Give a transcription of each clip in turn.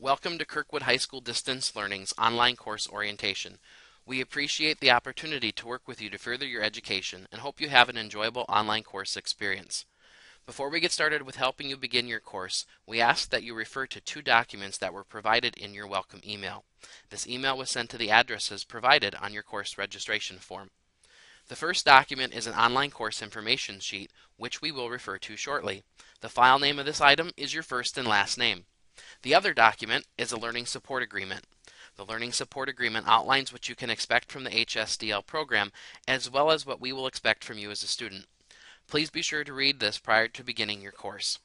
Welcome to Kirkwood High School Distance Learning's online course orientation. We appreciate the opportunity to work with you to further your education and hope you have an enjoyable online course experience. Before we get started with helping you begin your course, we ask that you refer to two documents that were provided in your welcome email. This email was sent to the addresses provided on your course registration form. The first document is an online course information sheet, which we will refer to shortly. The file name of this item is your first and last name. The other document is a Learning Support Agreement. The Learning Support Agreement outlines what you can expect from the HSDL program, as well as what we will expect from you as a student. Please be sure to read this prior to beginning your course.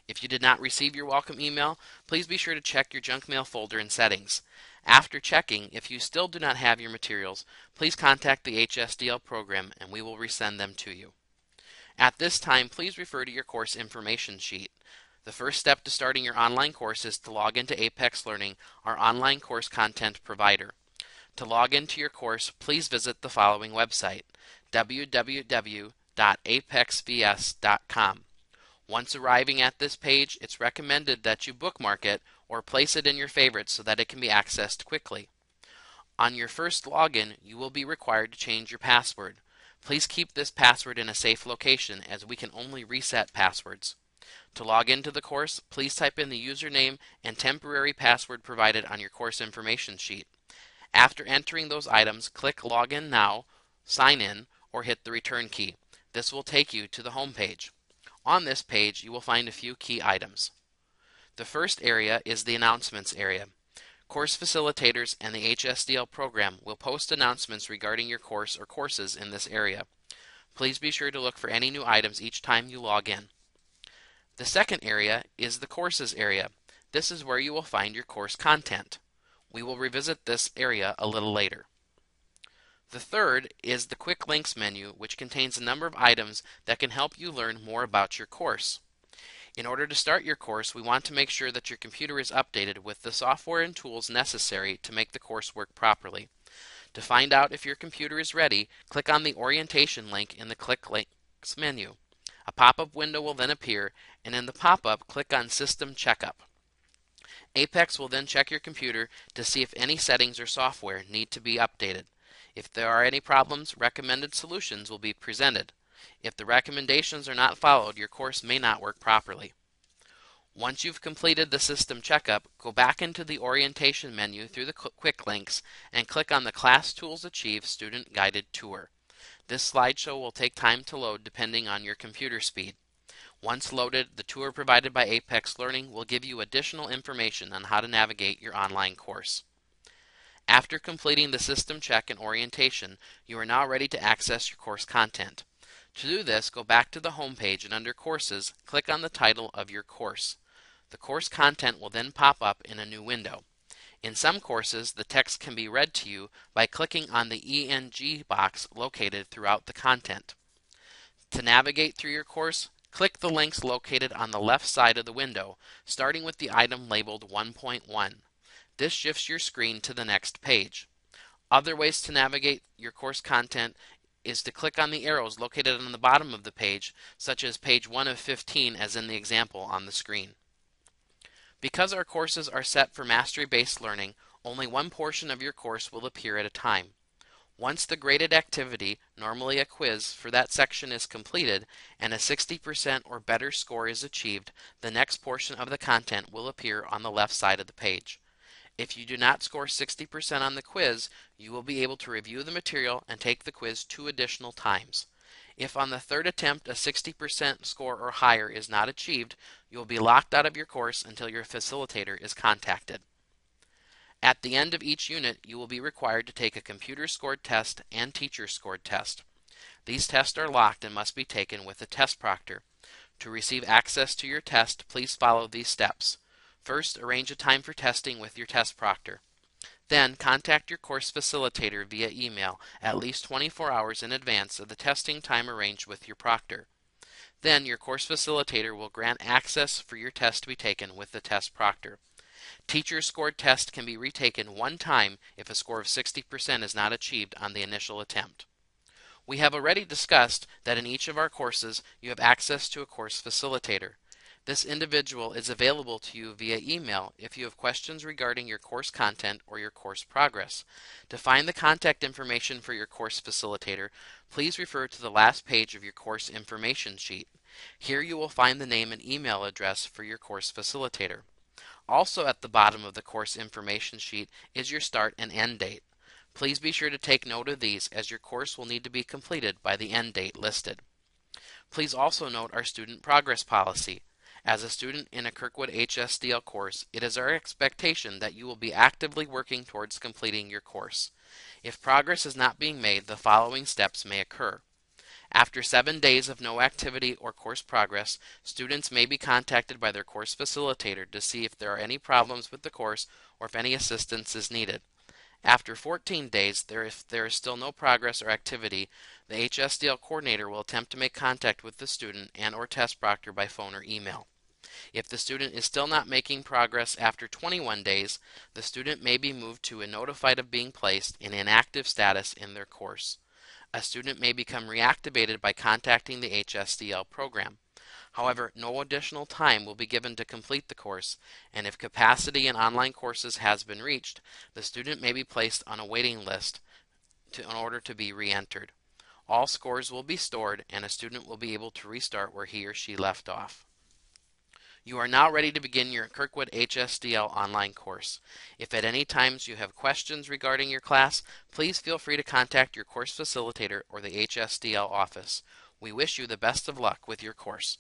If you did not receive your welcome email, please be sure to check your junk mail folder in settings. After checking, if you still do not have your materials, please contact the HSDL program and we will resend them to you. At this time, please refer to your course information sheet. The first step to starting your online course is to log into Apex Learning, our online course content provider. To log into your course, please visit the following website, www.apexvs.com. Once arriving at this page, it's recommended that you bookmark it or place it in your favorites so that it can be accessed quickly. On your first login, you will be required to change your password. Please keep this password in a safe location as we can only reset passwords. To log into the course, please type in the username and temporary password provided on your course information sheet. After entering those items, click Login Now, Sign In, or hit the return key. This will take you to the home page. On this page, you will find a few key items. The first area is the Announcements area. Course facilitators and the HSDL program will post announcements regarding your course or courses in this area. Please be sure to look for any new items each time you log in. The second area is the Courses area. This is where you will find your course content. We will revisit this area a little later. The third is the Quick Links menu, which contains a number of items that can help you learn more about your course. In order to start your course, we want to make sure that your computer is updated with the software and tools necessary to make the course work properly. To find out if your computer is ready, click on the orientation link in the Quick Links menu. A pop-up window will then appear, and in the pop-up, click on System Checkup. Apex will then check your computer to see if any settings or software need to be updated. If there are any problems, recommended solutions will be presented. If the recommendations are not followed, your course may not work properly. Once you've completed the system checkup, go back into the orientation menu through the quick links and click on the Class Tools Achieve Student Guided Tour. This slideshow will take time to load depending on your computer speed. Once loaded, the tour provided by Apex Learning will give you additional information on how to navigate your online course. After completing the system check and orientation, you are now ready to access your course content. To do this, go back to the home page and under Courses, click on the title of your course. The course content will then pop up in a new window. In some courses, the text can be read to you by clicking on the ENG box located throughout the content. To navigate through your course, click the links located on the left side of the window, starting with the item labeled 1.1. This shifts your screen to the next page. Other ways to navigate your course content is to click on the arrows located on the bottom of the page, such as page 1 of 15 as in the example on the screen. Because our courses are set for mastery-based learning, only one portion of your course will appear at a time. Once the graded activity, normally a quiz, for that section is completed and a 60% or better score is achieved, the next portion of the content will appear on the left side of the page. If you do not score 60% on the quiz, you will be able to review the material and take the quiz 2 additional times. If on the third attempt a 60% score or higher is not achieved, you will be locked out of your course until your facilitator is contacted. At the end of each unit, you will be required to take a computer-scored test and teacher-scored test. These tests are locked and must be taken with a test proctor. To receive access to your test, please follow these steps. First, arrange a time for testing with your test proctor. Then, contact your course facilitator via email at least 24 hours in advance of the testing time arranged with your proctor. Then, your course facilitator will grant access for your test to be taken with the test proctor. Teacher-scored test can be retaken one time if a score of 60% is not achieved on the initial attempt. We have already discussed that in each of our courses you have access to a course facilitator. This individual is available to you via email if you have questions regarding your course content or your course progress. To find the contact information for your course facilitator, please refer to the last page of your course information sheet. Here you will find the name and email address for your course facilitator. Also at the bottom of the course information sheet is your start and end date. Please be sure to take note of these as your course will need to be completed by the end date listed. Please also note our student progress policy. As a student in a Kirkwood HSDL course, it is our expectation that you will be actively working towards completing your course. If progress is not being made, the following steps may occur. After 7 days of no activity or course progress, students may be contacted by their course facilitator to see if there are any problems with the course or if any assistance is needed. After 14 days, if there is still no progress or activity, the HSDL coordinator will attempt to make contact with the student and or test proctor by phone or email. If the student is still not making progress after 21 days, the student may be moved to a notified of being placed in inactive status in their course. A student may become reactivated by contacting the HSDL program. However, no additional time will be given to complete the course, and if capacity in online courses has been reached, the student may be placed on a waiting list in order to be re-entered. All scores will be stored, and a student will be able to restart where he or she left off. You are now ready to begin your Kirkwood HSDL online course. If at any times you have questions regarding your class, please feel free to contact your course facilitator or the HSDL office. We wish you the best of luck with your course.